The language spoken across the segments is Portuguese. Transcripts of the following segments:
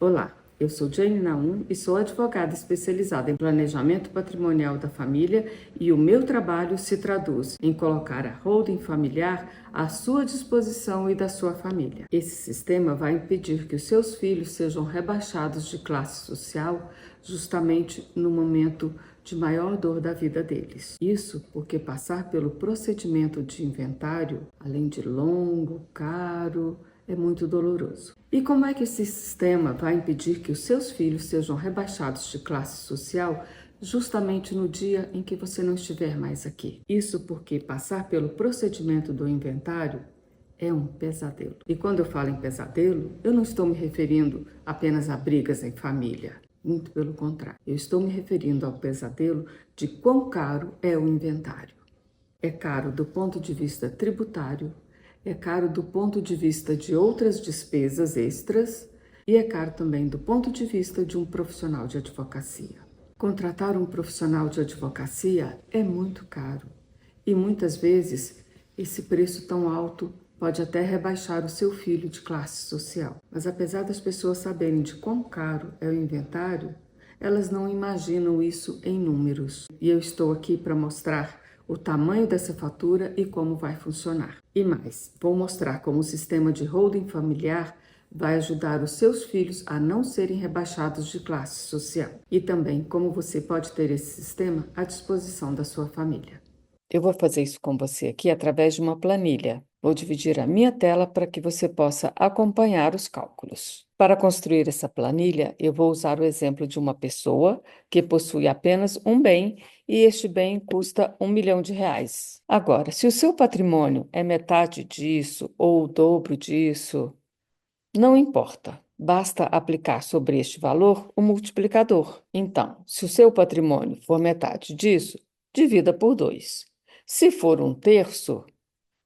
Olá, eu sou Jane Naum e sou advogada especializada em planejamento patrimonial da família e o meu trabalho se traduz em colocar a holding familiar à sua disposição e da sua família. Esse sistema vai impedir que os seus filhos sejam rebaixados de classe social justamente no momento de maior dor da vida deles. Isso porque passar pelo procedimento de inventário, além de longo, caro, é muito doloroso. E como é que esse sistema vai impedir que os seus filhos sejam rebaixados de classe social justamente no dia em que você não estiver mais aqui? Isso porque passar pelo procedimento do inventário é um pesadelo. E quando eu falo em pesadelo, eu não estou me referindo apenas a brigas em família. Muito pelo contrário. Eu estou me referindo ao pesadelo de quão caro é o inventário. É caro do ponto de vista tributário, é caro do ponto de vista de outras despesas extras e é caro também do ponto de vista de um profissional de advocacia. Contratar um profissional de advocacia é muito caro e muitas vezes esse preço tão alto pode até rebaixar o seu filho de classe social. Mas apesar das pessoas saberem de quão caro é o inventário, elas não imaginam isso em números. E eu estou aqui para mostrar o tamanho dessa fatura e como vai funcionar. E mais, vou mostrar como o sistema de holding familiar vai ajudar os seus filhos a não serem rebaixados de classe social. E também como você pode ter esse sistema à disposição da sua família. Eu vou fazer isso com você aqui através de uma planilha. Vou dividir a minha tela para que você possa acompanhar os cálculos. Para construir essa planilha, eu vou usar o exemplo de uma pessoa que possui apenas um bem e este bem custa R$ 1 milhão. Agora, se o seu patrimônio é metade disso ou o dobro disso, não importa. Basta aplicar sobre este valor o multiplicador. Então, se o seu patrimônio for metade disso, divida por 2. Se for um terço,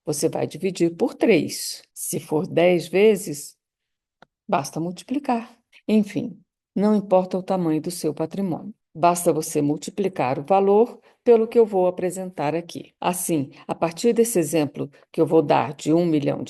você vai dividir por 3. Se for 10 vezes, basta multiplicar. Enfim, não importa o tamanho do seu patrimônio. Basta você multiplicar o valor pelo que eu vou apresentar aqui. Assim, a partir desse exemplo que eu vou dar de R$ 1 milhão,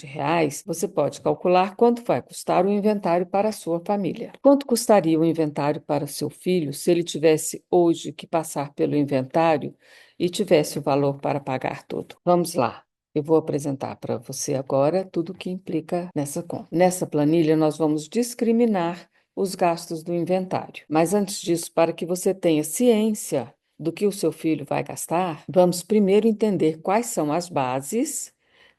você pode calcular quanto vai custar o inventário para a sua família. Quanto custaria o inventário para o seu filho se ele tivesse hoje que passar pelo inventário e tivesse o valor para pagar tudo? Vamos lá. Eu vou apresentar para você agora tudo o que implica nessa conta. Nessa planilha, nós vamos discriminar os gastos do inventário. Mas antes disso, para que você tenha ciência do que o seu filho vai gastar, vamos primeiro entender quais são as bases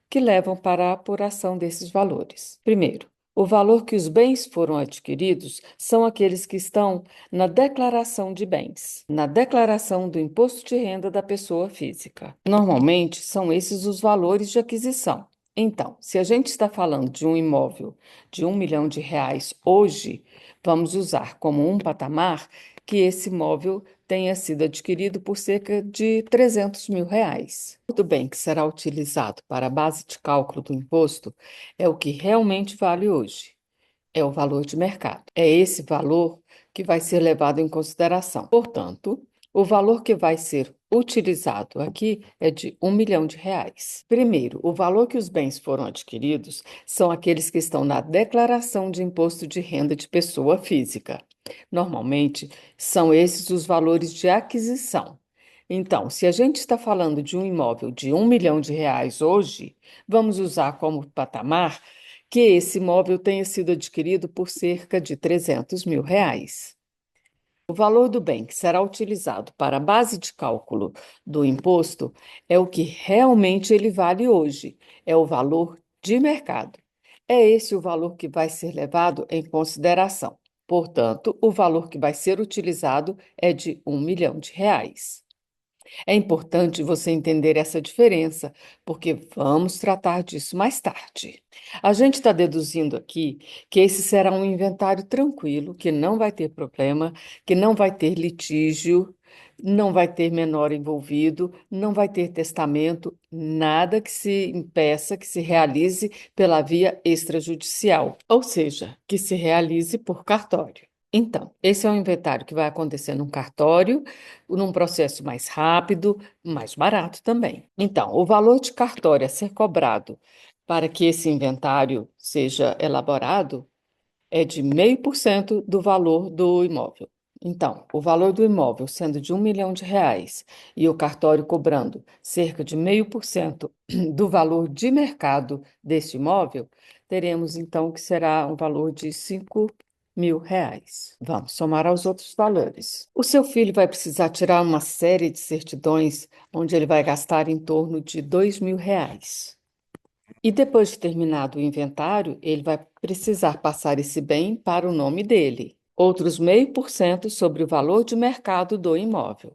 que levam para a apuração desses valores. Primeiro, o valor que os bens foram adquiridos são aqueles que estão na declaração de bens, na declaração do imposto de renda da pessoa física. Normalmente, são esses os valores de aquisição. Então, se a gente está falando de um imóvel de R$ 1 milhão hoje, vamos usar como um patamar que esse imóvel tenha sido adquirido por cerca de R$ 300 mil. O bem que será utilizado para a base de cálculo do imposto é o que realmente vale hoje. É o valor de mercado. É esse valor que vai ser levado em consideração. Portanto, o valor que vai ser utilizado aqui é de R$ 1 milhão. Primeiro, o valor que os bens foram adquiridos são aqueles que estão na declaração de imposto de renda de pessoa física. Normalmente, são esses os valores de aquisição. Então, se a gente está falando de um imóvel de R$ 1 milhão hoje, vamos usar como patamar que esse imóvel tenha sido adquirido por cerca de R$ 300 mil. O valor do bem que será utilizado para a base de cálculo do imposto é o que realmente ele vale hoje, é o valor de mercado. É esse o valor que vai ser levado em consideração. Portanto, o valor que vai ser utilizado é de R$ 1 milhão. É importante você entender essa diferença, porque vamos tratar disso mais tarde. A gente está deduzindo aqui que esse será um inventário tranquilo, que não vai ter problema, que não vai ter litígio, não vai ter menor envolvido, não vai ter testamento, nada que se impeça que se realize pela via extrajudicial, ou seja, que se realize por cartório. Então, esse é um inventário que vai acontecer num cartório, num processo mais rápido, mais barato também. Então, o valor de cartório a ser cobrado para que esse inventário seja elaborado é de 0,5% do valor do imóvel. Então, o valor do imóvel sendo de R$ 1 milhão e o cartório cobrando cerca de 0,5% do valor de mercado deste imóvel, teremos então que será um valor de R$ 5.000. Vamos somar aos outros valores. O seu filho vai precisar tirar uma série de certidões, onde ele vai gastar em torno de R$ 2.000. E depois de terminado o inventário, ele vai precisar passar esse bem para o nome dele. Outros 0,5% sobre o valor de mercado do imóvel,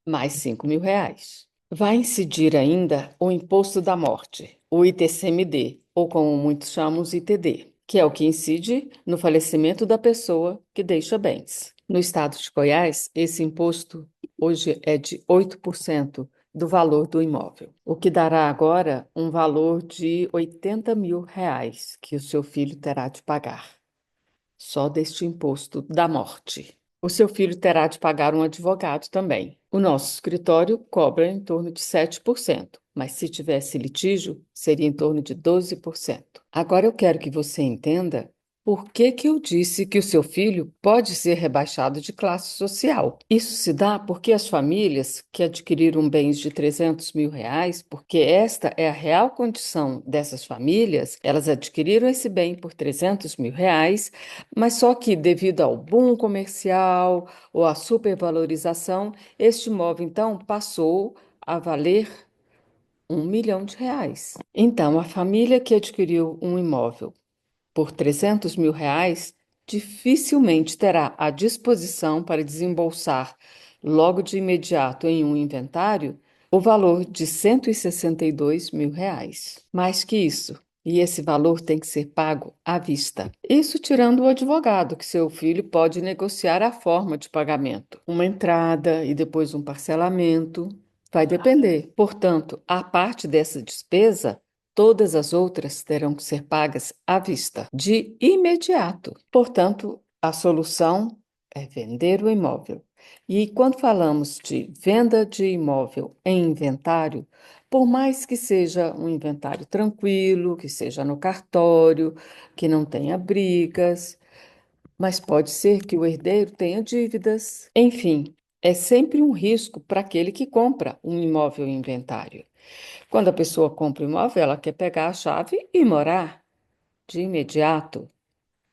mais R$ 5.000. Vai incidir ainda o imposto da morte, o ITCMD, ou como muitos chamam, os ITD, que é o que incide no falecimento da pessoa que deixa bens. No estado de Goiás, esse imposto hoje é de 8% do valor do imóvel, o que dará agora um valor de R$ 80.000 que o seu filho terá de pagar, só deste imposto da morte. O seu filho terá de pagar um advogado também. O nosso escritório cobra em torno de 7%, mas se tivesse litígio, seria em torno de 12%. Agora eu quero que você entenda por que que eu disse que o seu filho pode ser rebaixado de classe social. Isso se dá porque as famílias que adquiriram bens de R$ 300.000, porque esta é a real condição dessas famílias, elas adquiriram esse bem por R$ 300.000, mas só que devido ao boom comercial ou à supervalorização, este imóvel então passou a valer R$ 1 milhão. Então, a família que adquiriu um imóvel por R$ 300.000 dificilmente terá a disposição para desembolsar logo de imediato em um inventário o valor de R$ 162.000. Mais que isso, e esse valor tem que ser pago à vista. Isso tirando o advogado, que seu filho pode negociar a forma de pagamento, uma entrada e depois um parcelamento. Vai depender. Portanto, a parte dessa despesa, todas as outras terão que ser pagas à vista, de imediato. Portanto, a solução é vender o imóvel. E quando falamos de venda de imóvel em inventário, por mais que seja um inventário tranquilo, que seja no cartório, que não tenha brigas, mas pode ser que o herdeiro tenha dívidas. Enfim, é sempre um risco para aquele que compra um imóvel em inventário. Quando a pessoa compra um imóvel, ela quer pegar a chave e morar de imediato,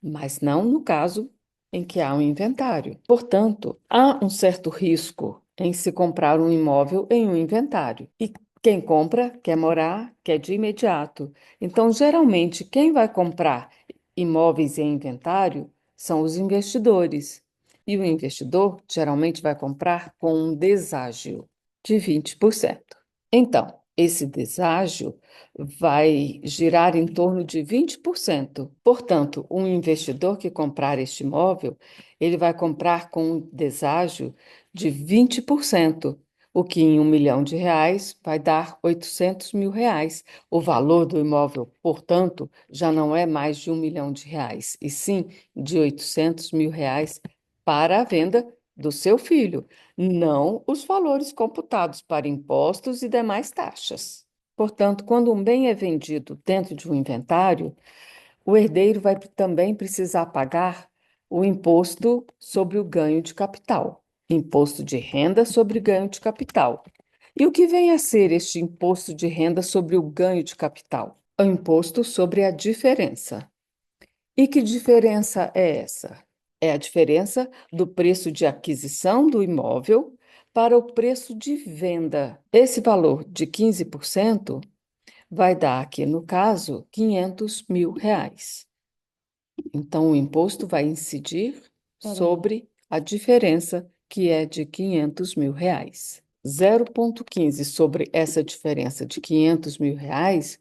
mas não no caso em que há um inventário. Portanto, há um certo risco em se comprar um imóvel em um inventário. E quem compra quer morar, quer de imediato. Então, geralmente, quem vai comprar imóveis em inventário são os investidores. E o investidor geralmente vai comprar com um deságio de 20%. Então, esse deságio vai girar em torno de 20%. Portanto, um investidor que comprar este imóvel, ele vai comprar com um deságio de 20%, o que em R$ 1 milhão vai dar R$ 800.000. O valor do imóvel, portanto, já não é mais de R$ 1 milhão, e sim de R$ 800.000 para a venda do seu filho, não os valores computados para impostos e demais taxas. Portanto, quando um bem é vendido dentro de um inventário, o herdeiro vai também precisar pagar o imposto sobre o ganho de capital, imposto de renda sobre ganho de capital. E o que vem a ser este imposto de renda sobre o ganho de capital? O imposto sobre a diferença. E que diferença é essa? É a diferença do preço de aquisição do imóvel para o preço de venda. Esse valor de 15% vai dar aqui, no caso, R$ 500.000. Então, o imposto vai incidir sobre a diferença, que é de R$ 500.000. 0,15 sobre essa diferença de R$ 500.000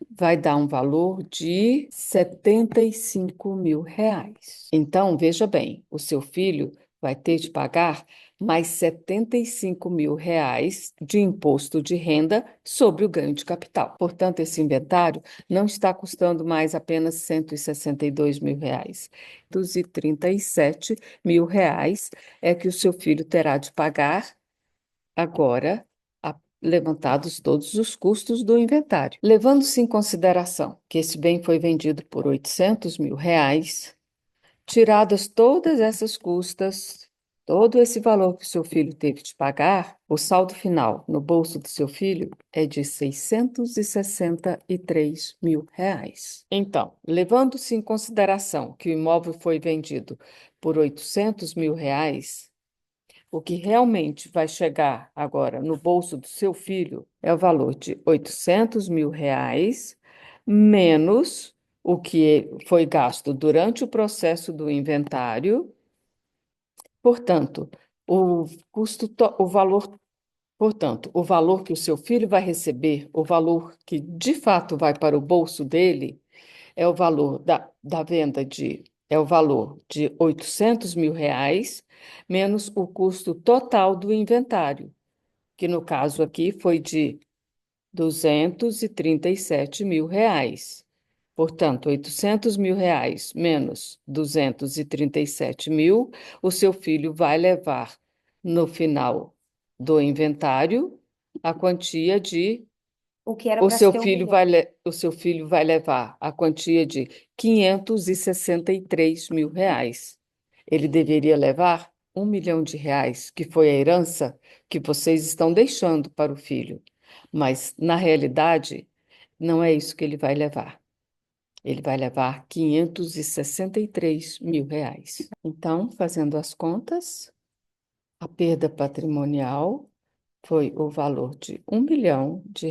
vai dar um valor de R$ 75.000. Então, veja bem, o seu filho vai ter de pagar mais R$ 75.000 de imposto de renda sobre o ganho de capital. Portanto, esse inventário não está custando mais apenas R$ 162.000. R$ 237.000 é que o seu filho terá de pagar agora, levantados todos os custos do inventário. Levando-se em consideração que esse bem foi vendido por R$ 800.000, Tiradas todas essas custas, todo esse valor que o seu filho teve de pagar, o saldo final no bolso do seu filho é de R$ 663 mil. Então, levando-se em consideração que o imóvel foi vendido por R$ 800 mil, o que realmente vai chegar agora no bolso do seu filho é o valor de R$ 800 mil, menos o que foi gasto durante o processo do inventário. Portanto, o valor, portanto, o valor que o seu filho vai receber, o valor que de fato vai para o bolso dele, é o valor da venda é o valor de R$ 800 mil, menos o custo total do inventário, que no caso aqui foi de R$ 237 mil. Portanto, R$ 800 mil menos 237 mil, o seu filho vai levar no final do inventário a quantia de O que era para ser 1 milhão. o seu filho vai levar a quantia de R$ 563 mil. Ele deveria levar R$ 1 milhão, que foi a herança que vocês estão deixando para o filho. Mas, na realidade, não é isso que ele vai levar. Ele vai levar R$ 563 mil. Então, fazendo as contas, a perda patrimonial foi o valor de R$ 1 milhão, que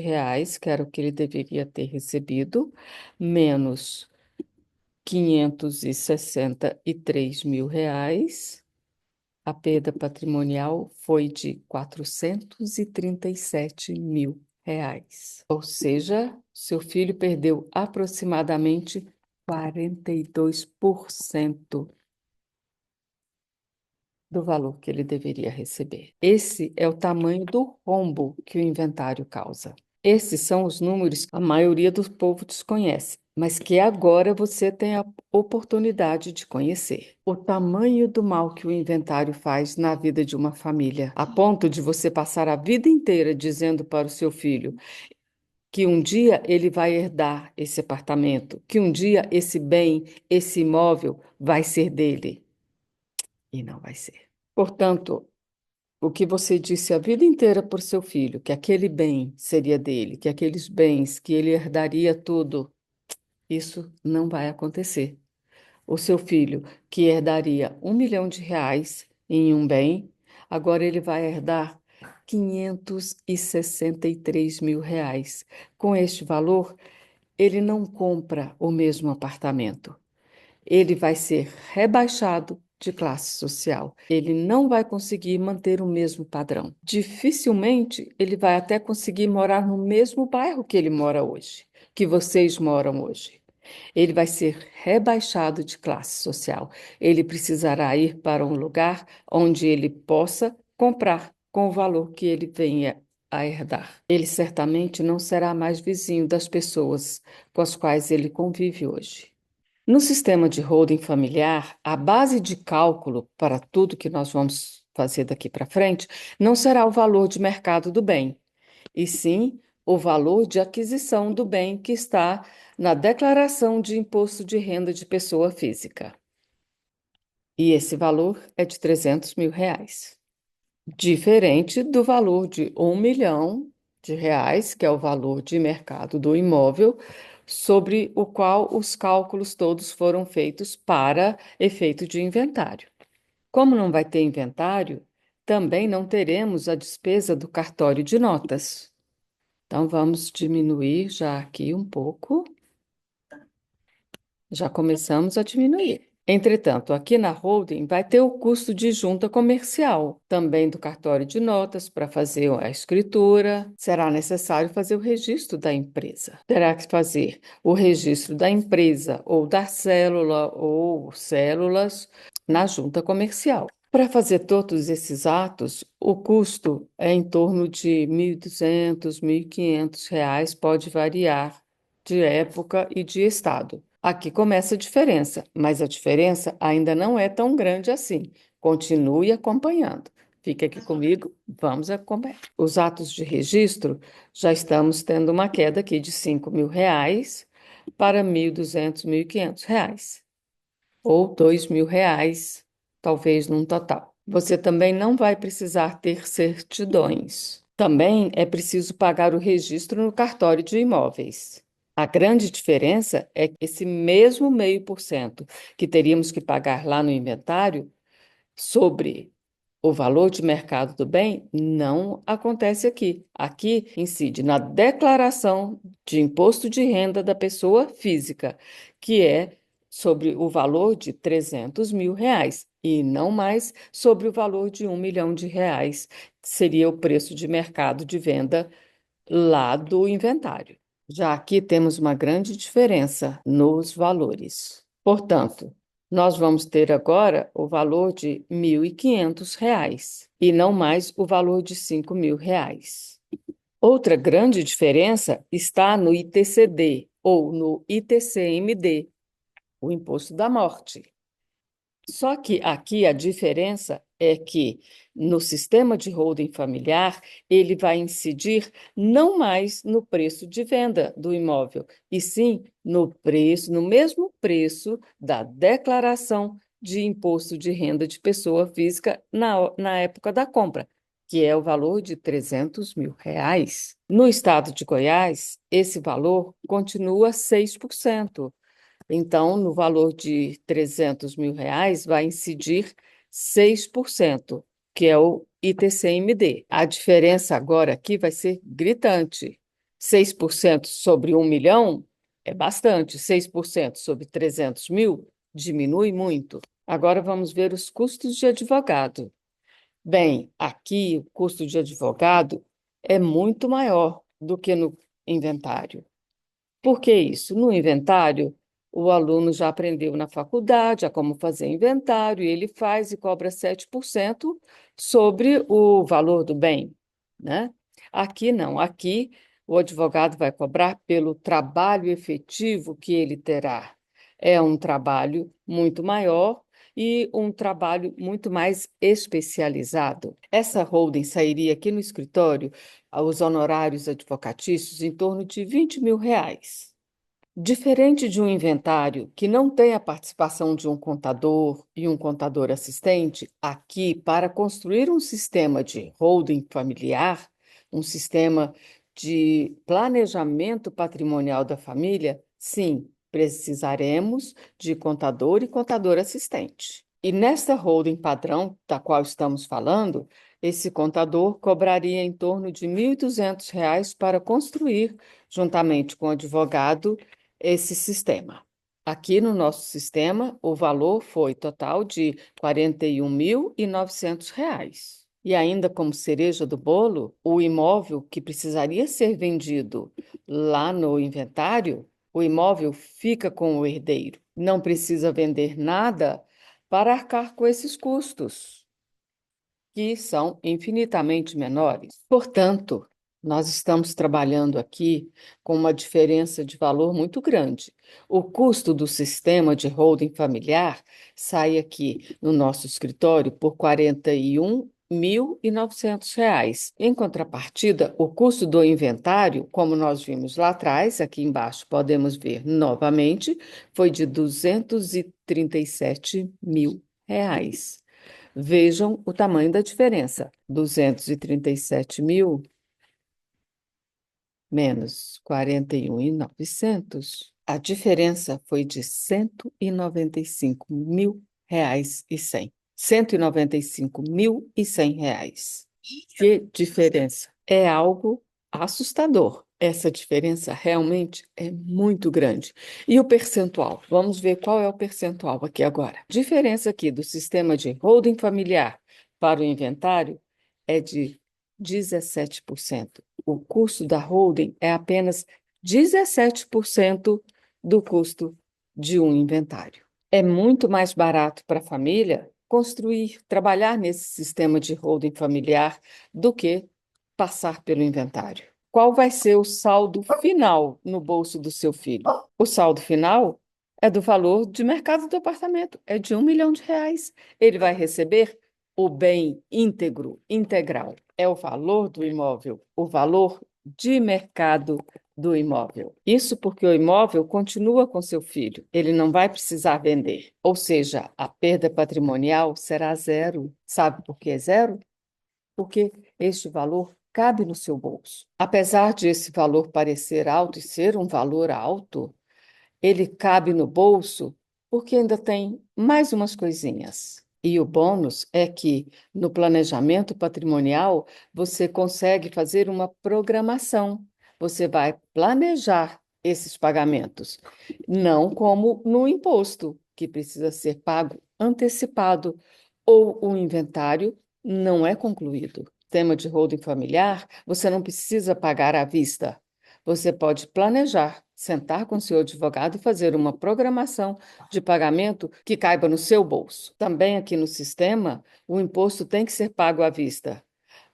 era o que ele deveria ter recebido, menos R$ 563 mil. A perda patrimonial foi de R$ 437 mil. Ou seja, seu filho perdeu aproximadamente 42% do valor que ele deveria receber. Esse é o tamanho do rombo que o inventário causa. Esses são os números que a maioria do povo desconhece, mas que agora você tem a oportunidade de conhecer. O tamanho do mal que o inventário faz na vida de uma família, a ponto de você passar a vida inteira dizendo para o seu filho que um dia ele vai herdar esse apartamento, que um dia esse bem, esse imóvel vai ser dele. E não vai ser. Portanto, o que você disse a vida inteira por seu filho, que aquele bem seria dele, que aqueles bens, que ele herdaria tudo, isso não vai acontecer. O seu filho, que herdaria R$ 1 milhão em um bem, agora ele vai herdar R$ 563 mil. Com este valor, ele não compra o mesmo apartamento. Ele vai ser rebaixado de classe social. Ele não vai conseguir manter o mesmo padrão. Dificilmente ele vai até conseguir morar no mesmo bairro que ele mora hoje, que vocês moram hoje. Ele vai ser rebaixado de classe social. Ele precisará ir para um lugar onde ele possa comprar com o valor que ele venha a herdar. Ele certamente não será mais vizinho das pessoas com as quais ele convive hoje. No sistema de holding familiar, a base de cálculo para tudo que nós vamos fazer daqui para frente não será o valor de mercado do bem, e sim o valor de aquisição do bem que está na declaração de imposto de renda de pessoa física. E esse valor é de R$ 300 mil, diferente do valor de R$ 1 milhão, que é o valor de mercado do imóvel, sobre o qual os cálculos todos foram feitos para efeito de inventário. Como não vai ter inventário, também não teremos a despesa do cartório de notas. Então, vamos diminuir já aqui um pouco. Já começamos a diminuir. Entretanto, aqui na holding vai ter o custo de junta comercial, também do cartório de notas para fazer a escritura. Será necessário fazer o registro da empresa. Terá que fazer o registro da empresa ou da célula ou células na junta comercial. Para fazer todos esses atos, o custo é em torno de R$ 1.200, R$ 1.500, pode variar de época e de estado. Aqui começa a diferença, mas a diferença ainda não é tão grande assim. Continue acompanhando. Fique aqui comigo, vamos acompanhar. Os atos de registro, já estamos tendo uma queda aqui de R$ 5.000 para R$ 1.200, R$ 1.500. ou R$ 2.000, talvez num total. Você também não vai precisar ter certidões. Também é preciso pagar o registro no cartório de imóveis. A grande diferença é que esse mesmo 0,5% que teríamos que pagar lá no inventário sobre o valor de mercado do bem não acontece aqui. Aqui incide na declaração de imposto de renda da pessoa física, que é sobre o valor de R$ 300.000 e não mais sobre o valor de R$ 1 milhão, que seria o preço de mercado de venda lá do inventário. Já aqui temos uma grande diferença nos valores. Portanto, nós vamos ter agora o valor de R$ 1.500 e não mais o valor de R$ 5.000. Outra grande diferença está no ITCD ou no ITCMD, o Imposto da Morte. Só que aqui a diferença é que no sistema de holding familiar, ele vai incidir não mais no preço de venda do imóvel, e sim no preço, no mesmo preço da declaração de imposto de renda de pessoa física na época da compra, que é o valor de R$ 300.000. No estado de Goiás, esse valor continua 6%. Então, no valor de R$ 300.000, vai incidir 6%, que é o ITCMD. A diferença agora aqui vai ser gritante. 6% sobre 1 milhão é bastante, 6% sobre 300.000 diminui muito. Agora vamos ver os custos de advogado. Bem, aqui o custo de advogado é muito maior do que no inventário. Por que isso? No inventário, o aluno já aprendeu na faculdade a como fazer inventário, e ele faz e cobra 7% sobre o valor do bem, né? Aqui não, aqui o advogado vai cobrar pelo trabalho efetivo que ele terá. É um trabalho muito maior e um trabalho muito mais especializado. Essa holding sairia aqui no escritório aos honorários advocatícios em torno de R$ 20.000. Diferente de um inventário que não tem a participação de um contador e um contador assistente, aqui, para construir um sistema de holding familiar, um sistema de planejamento patrimonial da família, sim, precisaremos de contador e contador assistente. E nesta holding padrão, da qual estamos falando, esse contador cobraria em torno de R$ 1.200 para construir, juntamente com o advogado, esse sistema. Aqui no nosso sistema, o valor foi total de R$ 41.900. E ainda como cereja do bolo, o imóvel que precisaria ser vendido lá no inventário, o imóvel fica com o herdeiro. Não precisa vender nada para arcar com esses custos, que são infinitamente menores. Portanto, nós estamos trabalhando aqui com uma diferença de valor muito grande. O custo do sistema de holding familiar sai aqui no nosso escritório por R$ 41.900. Em contrapartida, o custo do inventário, como nós vimos lá atrás, aqui embaixo podemos ver novamente, foi de R$ 237.000. Vejam o tamanho da diferença. 237.000 menos 41.900. A diferença foi de R$ 195.100. R$ 195.100. Que diferença! É algo assustador. Essa diferença realmente é muito grande. E o percentual? Vamos ver qual é o percentual aqui agora. A diferença aqui do sistema de holding familiar para o inventário é de 17%. O custo da holding é apenas 17% do custo de um inventário. É muito mais barato para a família construir, trabalhar nesse sistema de holding familiar do que passar pelo inventário. Qual vai ser o saldo final no bolso do seu filho? O saldo final é do valor de mercado do apartamento, é de R$ 1 milhão. Ele vai receber o bem íntegro, integral. É o valor do imóvel, o valor de mercado do imóvel. Isso porque o imóvel continua com seu filho, ele não vai precisar vender. Ou seja, a perda patrimonial será zero. Sabe por que é zero? Porque este valor cabe no seu bolso. Apesar de esse valor parecer alto e ser um valor alto, ele cabe no bolso porque ainda tem mais umas coisinhas. E o bônus é que no planejamento patrimonial você consegue fazer uma programação. Você vai planejar esses pagamentos, não como no imposto, que precisa ser pago antecipado, ou o inventário não é concluído. Tema de holding familiar, você não precisa pagar à vista. Você pode planejar, sentar com seu advogado e fazer uma programação de pagamento que caiba no seu bolso. Também aqui no sistema, o imposto tem que ser pago à vista,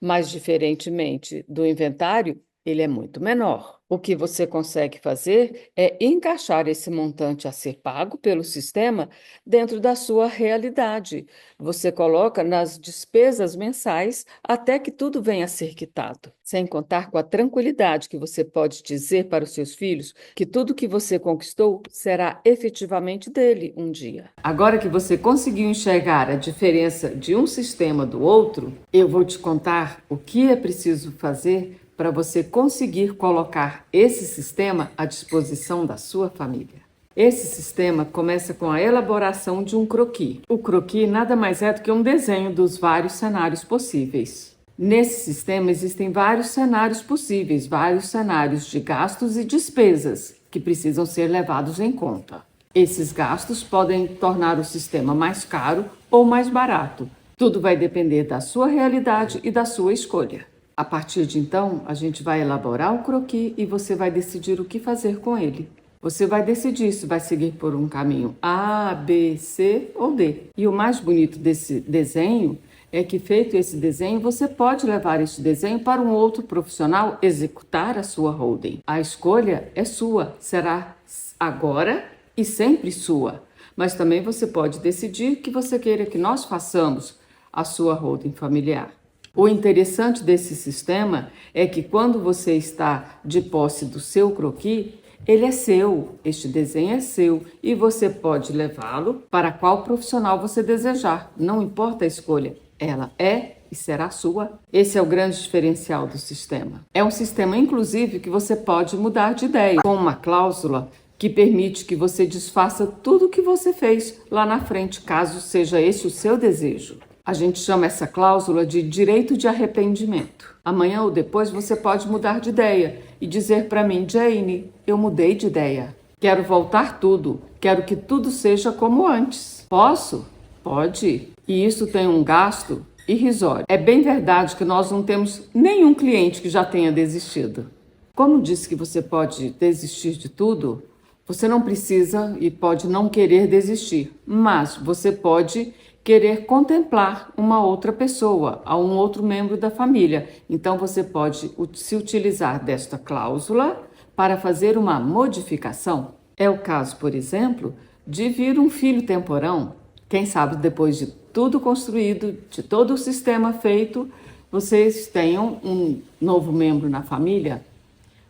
mas diferentemente do inventário, ele é muito menor. O que você consegue fazer é encaixar esse montante a ser pago pelo sistema dentro da sua realidade. Você coloca nas despesas mensais até que tudo venha a ser quitado. Sem contar com a tranquilidade que você pode dizer para os seus filhos que tudo que você conquistou será efetivamente dele um dia. Agora que você conseguiu enxergar a diferença de um sistema do outro, eu vou te contar o que é preciso fazer para você conseguir colocar esse sistema à disposição da sua família. Esse sistema começa com a elaboração de um croquis. O croquis nada mais é do que um desenho dos vários cenários possíveis. Nesse sistema existem vários cenários possíveis, vários cenários de gastos e despesas que precisam ser levados em conta. Esses gastos podem tornar o sistema mais caro ou mais barato. Tudo vai depender da sua realidade e da sua escolha. A partir de então, a gente vai elaborar o croquis e você vai decidir o que fazer com ele. Você vai decidir se vai seguir por um caminho A, B, C ou D. E o mais bonito desse desenho é que, feito esse desenho, você pode levar esse desenho para um outro profissional executar a sua holding. A escolha é sua, será agora e sempre sua. Mas também você pode decidir que você queira que nós façamos a sua holding familiar. O interessante desse sistema é que quando você está de posse do seu croquis, ele é seu, este desenho é seu e você pode levá-lo para qual profissional você desejar, não importa a escolha, ela é e será sua. Esse é o grande diferencial do sistema. É um sistema, inclusive, que você pode mudar de ideia, com uma cláusula que permite que você desfaça tudo o que você fez lá na frente, caso seja esse o seu desejo. A gente chama essa cláusula de direito de arrependimento. Amanhã ou depois você pode mudar de ideia e dizer para mim: Jane, eu mudei de ideia. Quero voltar tudo. Quero que tudo seja como antes. Posso? Pode. E isso tem um gasto irrisório. É bem verdade que nós não temos nenhum cliente que já tenha desistido. Como disse que você pode desistir de tudo, você não precisa e pode não querer desistir, mas você pode querer contemplar uma outra pessoa, a um outro membro da família. Então você pode se utilizar desta cláusula para fazer uma modificação. É o caso, por exemplo, de vir um filho temporão. Quem sabe depois de tudo construído, de todo o sistema feito, vocês tenham um novo membro na família.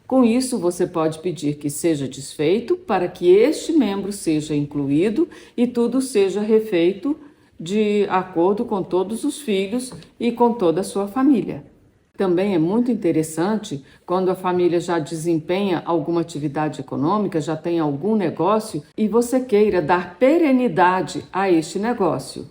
Com isso, você pode pedir que seja desfeito para que este membro seja incluído e tudo seja refeito de acordo com todos os filhos e com toda a sua família. Também é muito interessante quando a família já desempenha alguma atividade econômica, já tem algum negócio e você queira dar perenidade a este negócio.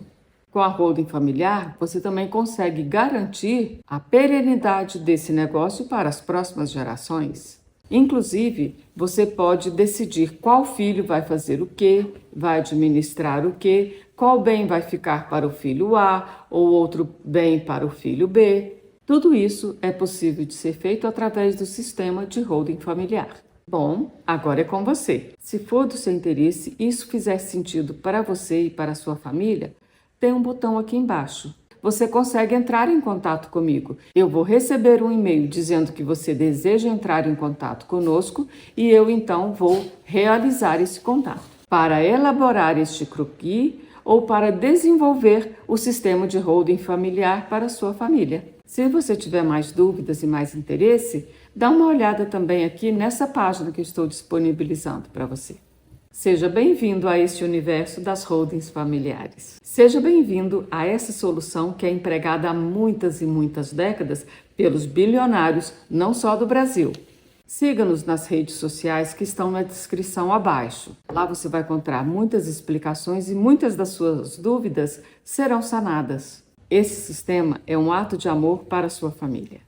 Com a holding familiar, você também consegue garantir a perenidade desse negócio para as próximas gerações. Inclusive, você pode decidir qual filho vai fazer o quê, vai administrar o quê, qual bem vai ficar para o filho A ou outro bem para o filho B. Tudo isso é possível de ser feito através do sistema de holding familiar. Bom, agora é com você. Se for do seu interesse e isso fizer sentido para você e para a sua família, tem um botão aqui embaixo. Você consegue entrar em contato comigo. Eu vou receber um e-mail dizendo que você deseja entrar em contato conosco e eu então vou realizar esse contato para elaborar este croquis ou para desenvolver o sistema de holding familiar para a sua família. Se você tiver mais dúvidas e mais interesse, dá uma olhada também aqui nessa página que eu estou disponibilizando para você. Seja bem-vindo a este universo das holdings familiares. Seja bem-vindo a essa solução que é empregada há muitas e muitas décadas pelos bilionários, não só do Brasil. Siga-nos nas redes sociais que estão na descrição abaixo. Lá você vai encontrar muitas explicações e muitas das suas dúvidas serão sanadas. Esse sistema é um ato de amor para a sua família.